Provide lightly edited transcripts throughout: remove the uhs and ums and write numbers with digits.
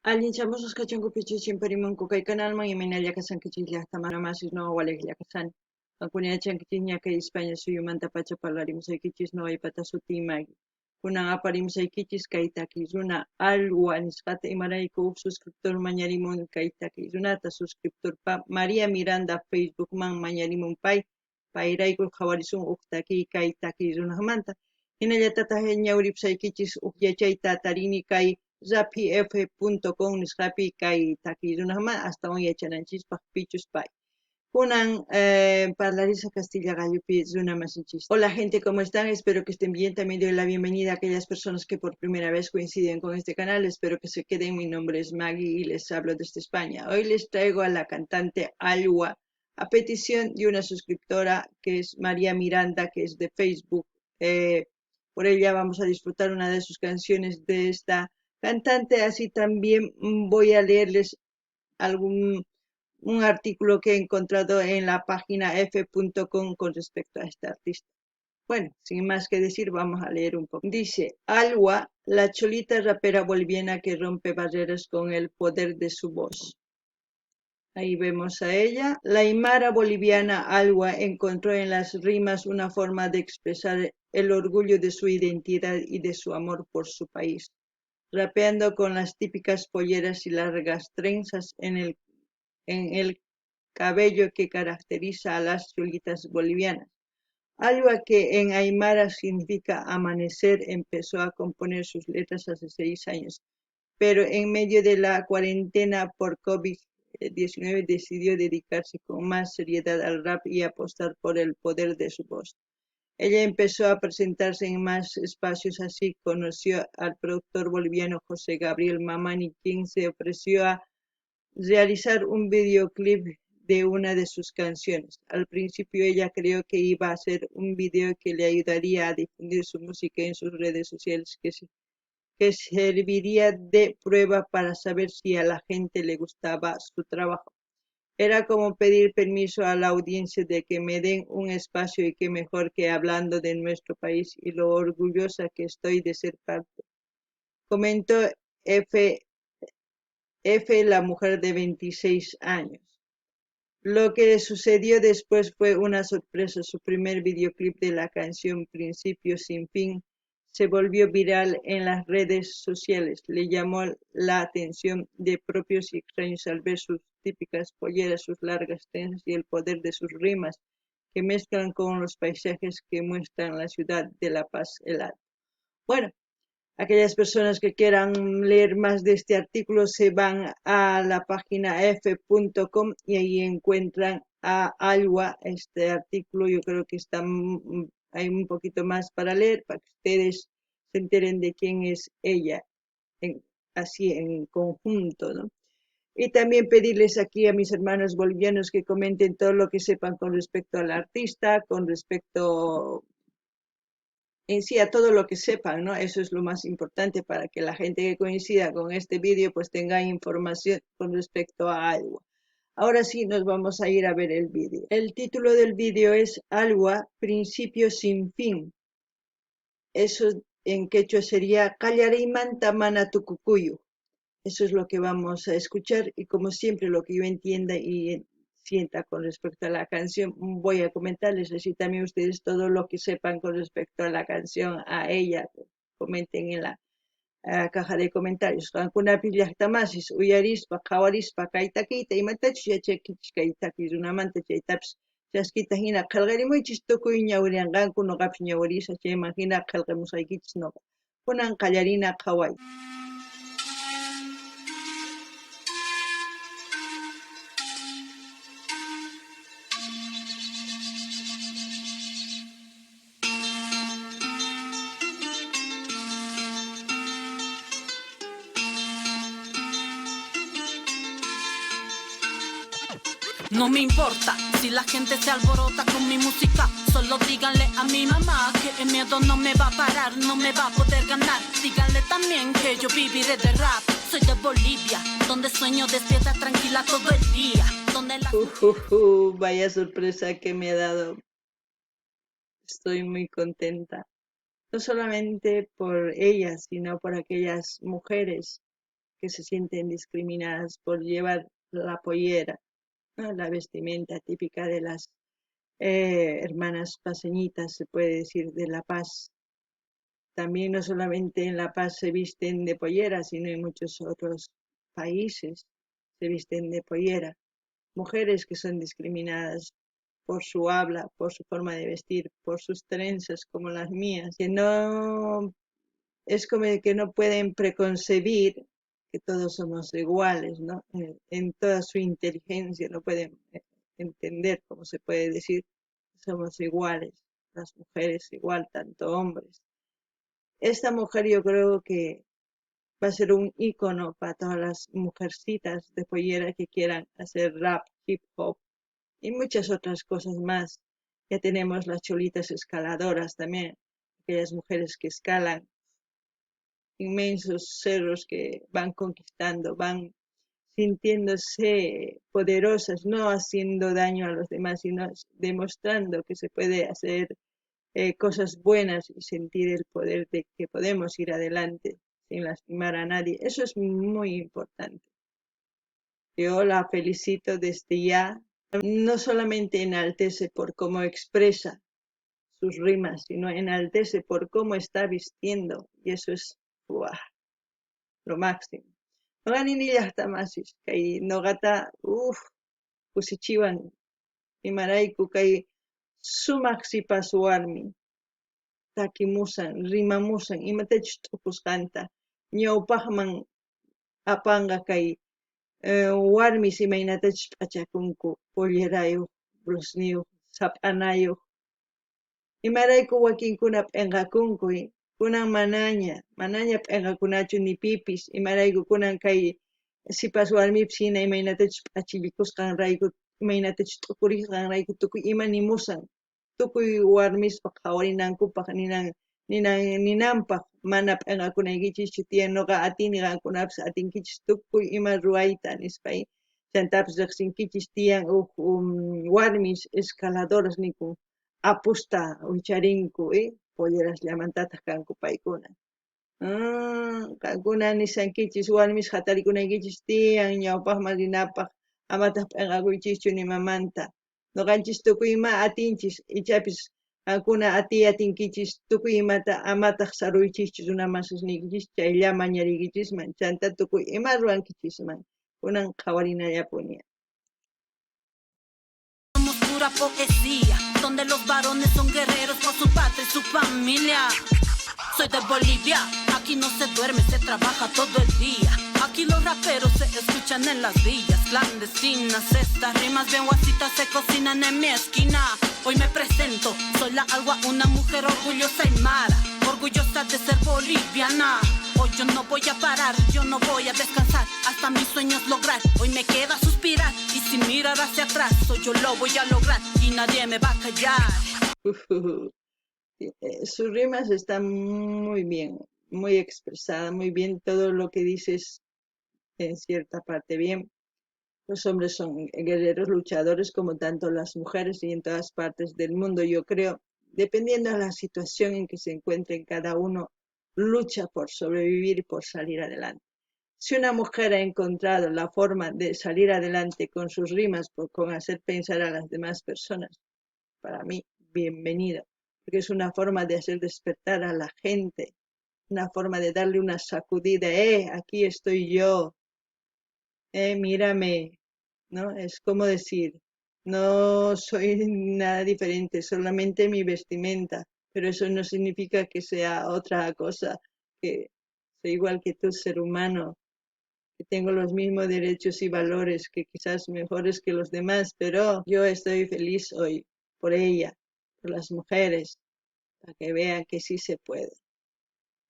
Alguien chamosos kachanku pichu chimparimunku kay canalman imaynalla kasankichis llaqtamamasis no walik llaqasan. Pankuna chankichis ñakay España suyumanta pacha parlarimusaykichis no aypata sutimagi. Kunan aparimsaykichis kay takis runa alwa nisqata imarayku suscriptor mañarimun kay takis runata suscriptorpa María Miranda Facebookman mañarimun payrayku qhawarisun uktaki kay takis runaqmanta. Hinallatata ñawripsaykichis yachayta tarini kay rapif.com nisqapi kay takirunaqman astawan yachananchispaq pichuspay. Kunan Parlarisa Castilla Gallupi runamasinchis. Hola gente, ¿cómo están? Espero que estén bien. También doy la bienvenida a aquellas personas que por primera vez coinciden con este canal. Espero que se queden. Mi nombre es Maggie y les hablo desde España. Hoy les traigo a la cantante Alwa a petición de una suscriptora que es María Miranda, que es de Facebook. Por ella vamos a disfrutar una de sus canciones de esta cantante. Así también voy a leerles un artículo que he encontrado en la página f.com con respecto a este artista. Bueno, sin más que decir, vamos a leer un poco. Dice, Alwa, la cholita rapera boliviana que rompe barreras con el poder de su voz. Ahí vemos a ella. La aymara boliviana Alwa encontró en las rimas una forma de expresar el orgullo de su identidad y de su amor por su país, rapeando con las típicas polleras y largas trenzas en el cabello que caracteriza a las cholitas bolivianas. Algo que en aymara significa amanecer, empezó a componer sus letras hace 6 años, pero en medio de la cuarentena por COVID-19 decidió dedicarse con más seriedad al rap y apostar por el poder de su voz. Ella empezó a presentarse en más espacios, así conoció al productor boliviano José Gabriel Mamani, quien se ofreció a realizar un videoclip de una de sus canciones. Al principio ella creyó que iba a hacer un video que le ayudaría a difundir su música en sus redes sociales, que serviría de prueba para saber si a la gente le gustaba su trabajo. Era como pedir permiso a la audiencia de que me den un espacio y que mejor que hablando de nuestro país y lo orgullosa que estoy de ser parte. Comentó F, la mujer de 26 años. Lo que le sucedió después fue una sorpresa. Su primer videoclip de la canción Principio sin fin se volvió viral en las redes sociales. Le llamó la atención de propios y extraños al ver sus típicas polleras, sus largas trenzas y el poder de sus rimas que mezclan con los paisajes que muestran la ciudad de La Paz, el Alto. Bueno, aquellas personas que quieran leer más de este artículo se van a la página f.com y ahí encuentran a Alwa. Este artículo yo creo que hay un poquito más para leer para que ustedes se enteren de quién es ella, así en conjunto, ¿no? Y también pedirles aquí a mis hermanos bolivianos que comenten todo lo que sepan con respecto al artista, con respecto en sí a todo lo que sepan, ¿no? Eso es lo más importante para que la gente que coincida con este vídeo pues tenga información con respecto a algo. Ahora sí nos vamos a ir a ver el vídeo. El título del vídeo es Alwa, principio sin fin. Eso en quechua sería Callareimanta mana tucucuyu. Eso es lo que vamos a escuchar y como siempre lo que yo entienda y sienta con respecto a la canción voy a comentarles, así también ustedes todo lo que sepan con respecto a la canción, a ella, comenten en la caja de comentarios. Qankunapi llaqtamasis uyarispa qawarispa kaytakiyta imatachu yachaykichis kaytakis runamanta chaytapas chaskita hina qillqarimuychis tukuy ñawriyanqanku nuqapas ñawirisqa chayman hina qillqamusaykichis nuqa. Kunan qallarina qhaway. No me importa si la gente se alborota con mi música. Solo díganle a mi mamá que el miedo no me va a parar, no me va a poder ganar. Díganle también que yo viviré de rap. Soy de Bolivia, donde sueño despierta tranquila todo el día. Donde la... Vaya sorpresa que me ha dado. Estoy muy contenta. No solamente por ellas, sino por aquellas mujeres que se sienten discriminadas por llevar la pollera, ¿no? La vestimenta típica de las hermanas paseñitas, se puede decir, de La Paz. También no solamente en La Paz se visten de pollera, sino en muchos otros países se visten de pollera. Mujeres que son discriminadas por su habla, por su forma de vestir, por sus trenzas como las mías, que no es como que no pueden preconcebir que todos somos iguales, ¿no? En toda su inteligencia no pueden entender, como se puede decir, que somos iguales, las mujeres igual, tanto hombres. Esta mujer yo creo que va a ser un icono para todas las mujercitas de pollera que quieran hacer rap, hip hop y muchas otras cosas más. Ya tenemos las cholitas escaladoras también, aquellas mujeres que escalan inmensos cerros que van conquistando, van sintiéndose poderosas, no haciendo daño a los demás, sino demostrando que se puede hacer cosas buenas y sentir el poder de que podemos ir adelante sin lastimar a nadie. Eso es muy importante. Yo la felicito desde ya. No solamente enaltece por cómo expresa sus rimas, sino enaltece por cómo está vistiendo. Y eso es ¡buah! Lo máximo. Noqanini llaqtamasis kay noqata kusichiwan imarayku kay sumaq sipas warmi takimusan, rimamusan, imatachus t'ukusqanta ñawpaqman apanqa kay warmis imaynatachus p'achakunku pollerayuq, blusniyuq, sap'anayuq. Imarayku wakinkuna p'inqakunku, kunan manaña p'inqakunachu ni pipis, imarayku kunan kay sipas warmipis hina imaynatachus p'achivikusqanrayku, imaynatachus t'ukurisqanrayku tukuy ima nimusan. Tukuy warmispa qhawarinankupaq ninanpaq mana p'inqakunaykichischu tiyan nuqa atini qankunapis atinkichis tukuy ima ruayta nispay chantapis riqsinkichis tiyan warmis escaladoras nikun apusta wicharinku pollerasllamantataq kanku paykuna. Qankuna nishankichis warmis hatarikunaykichischu tiyan ñawpaqman rinapaq amataq p'inqakuychischu nimamanta. Nuqanchis tukuy ima atinchis ichapis qankuna atinkichis tukuy imata amataq saruychischu runa masiykichisman chaylla mañariykichisman chanta tukuy ima ruankichisman kunan qhawarinallapuni. Somos pura poesía, donde los varones son guerreros por su patria y su familia. Soy de Bolivia, aquí no se duerme, se trabaja todo el día. Aquí los raperos se escuchan en las villas clandestinas. Estas rimas bien guasitas se cocinan en mi esquina. Hoy me presento, soy la Alwa, una mujer orgullosa y mara, orgullosa de ser boliviana. Hoy yo no voy a parar, yo no voy a descansar hasta mis sueños lograr. Hoy me queda suspirar y sin mirar hacia atrás, hoy yo lo voy a lograr y nadie me va a callar. Sus rimas están muy bien, muy expresadas, muy bien, todo lo que dices en cierta parte bien. Los hombres son guerreros, luchadores, como tanto las mujeres y en todas partes del mundo, yo creo, dependiendo de la situación en que se encuentren cada uno, lucha por sobrevivir y por salir adelante. Si una mujer ha encontrado la forma de salir adelante con sus rimas, con hacer pensar a las demás personas, para mí, bienvenido, porque es una forma de hacer despertar a la gente, una forma de darle una sacudida, aquí estoy yo, mírame, ¿no? Es como decir, no soy nada diferente, solamente mi vestimenta, pero eso no significa que sea otra cosa, que soy igual que tú, ser humano, que tengo los mismos derechos y valores, que quizás mejores que los demás, pero yo estoy feliz hoy por ella, por las mujeres, para que vean que sí se puede.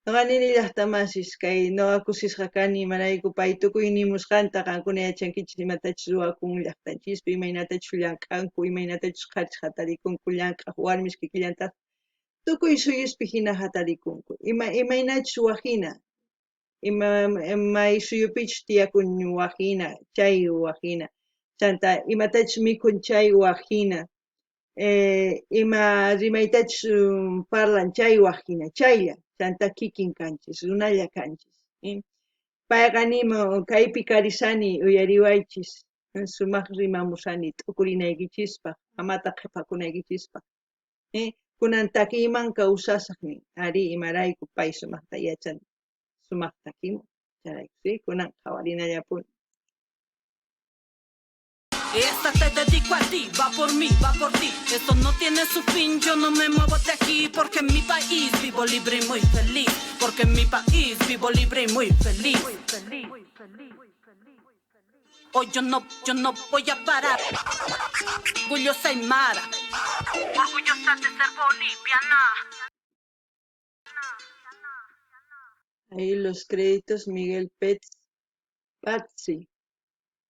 Noqanini llaqtamasis kay noqakusisqa kani imarayku pay tukuy nimusqanta qankuna yachankichis imatachus ruwakun llaqtanchispi, imaynatachus llamk'anku, imaynatachus qhachis hatarikunku llamk'aq warmis kikillantaq tukuy suyuspi hina hatarikunku, imaynachus waqhina, may suyupichus tiyakun waqhina, chay waqhina, chanta imatachus mikun chay waqhina, ima rimaytachus parlan chay waqhina, chaylla chanta kikin kanchis, runalla kanchis, payqa nima kaypi karisani uyariwaychis sumaq rimamusani t'ukurinaykichispa amata qhipakunaykichispa kunan takiymanqa usasaqmi ari imarayku pay sumaqta yachan sumaq takimun charayku kunan qhawarinallapuni. Esta te dedico a ti, va por mí, va por ti. Esto no tiene su fin, yo no me muevo de aquí. Porque en mi país vivo libre y muy feliz. Porque en mi país vivo libre y muy feliz. Hoy yo no voy a parar. Orgullosa Aymara, orgullosa de ser boliviana. Ahí los créditos Miguel Pazzi,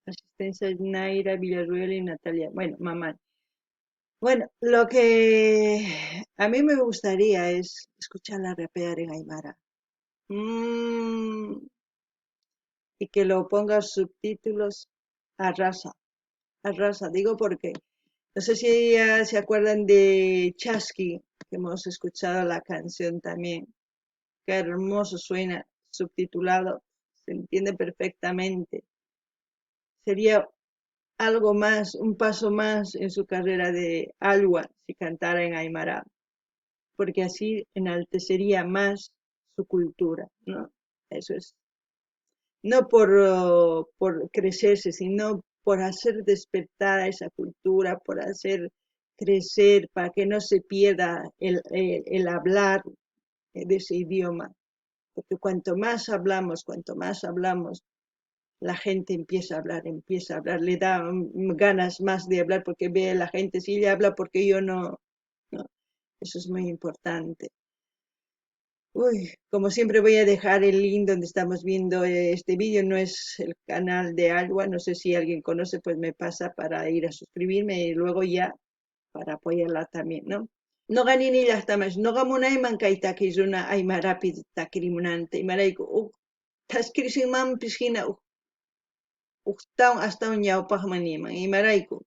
asistencia Naira Villarruel y Natalia, bueno, mamá. Bueno, lo que a mí me gustaría es escucharla rapear en Aymara. Y que lo ponga subtítulos a raza, digo porque no sé si ya se acuerdan de Chasqui, que hemos escuchado la canción también. Qué hermoso suena subtitulado, se entiende perfectamente. Sería algo más, un paso más en su carrera de Alwa si cantara en Aymara, porque así enaltecería más su cultura, ¿no? Eso es, no por crecerse, sino por hacer despertar a esa cultura, por hacer crecer, para que no se pierda el hablar de ese idioma. Porque cuanto más hablamos, la gente empieza a hablar, le da ganas más de hablar porque ve a la gente, si ella habla porque yo no, no, eso es muy importante. Uy, como siempre voy a dejar el link donde estamos viendo este vídeo, no es el canal de Alwa, no sé si alguien conoce, pues me pasa para ir a suscribirme y luego ya para apoyarla también, ¿no? No ganini llaqtamas, noqa munayman kay takiruna Aymarapi takirimunanta, imarayku taskirishimampish hina astawan ñawpaqman niman, imarayku.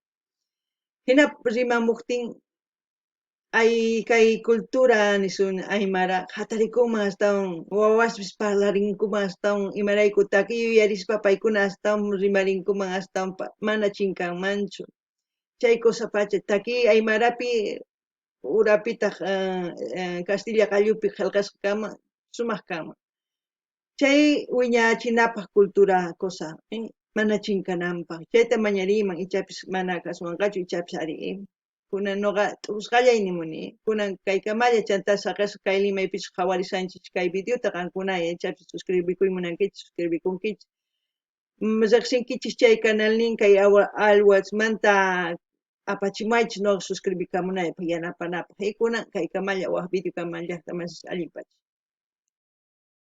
Hina rimamuptin kay cultura nisun Aymara hatarikuman astawan wawaspis parlarinkuman astawan imarayku takiy uyarispa paykuna astawan rimarinkuman astawan mana chinkanmanchu. Chay kusapacha takiy Aymarapi urapitaq Castilla qallupi qillqasqa sumaq kanman. Chay wiñachinapaq cultura cosa, mana chinkananpaq. Chayta mañariyman ichapis mana kasuwanqachu ichapis ari. Kunan noqa t'usqallay nimuni. Kunan kaykamalla chanta saqasqa kay Limaypichu qhawarishanchik kay videota qankuna ichapis suscribikuymunankichis, suscribikunkichis. Riqsinkichis chay canalnin kay Alwasmanta apachimaychis noqa suscribikamunaypaq yanapanapaq. Kunan kaykamalla waq video kaman llaqtamanchis allinpachis.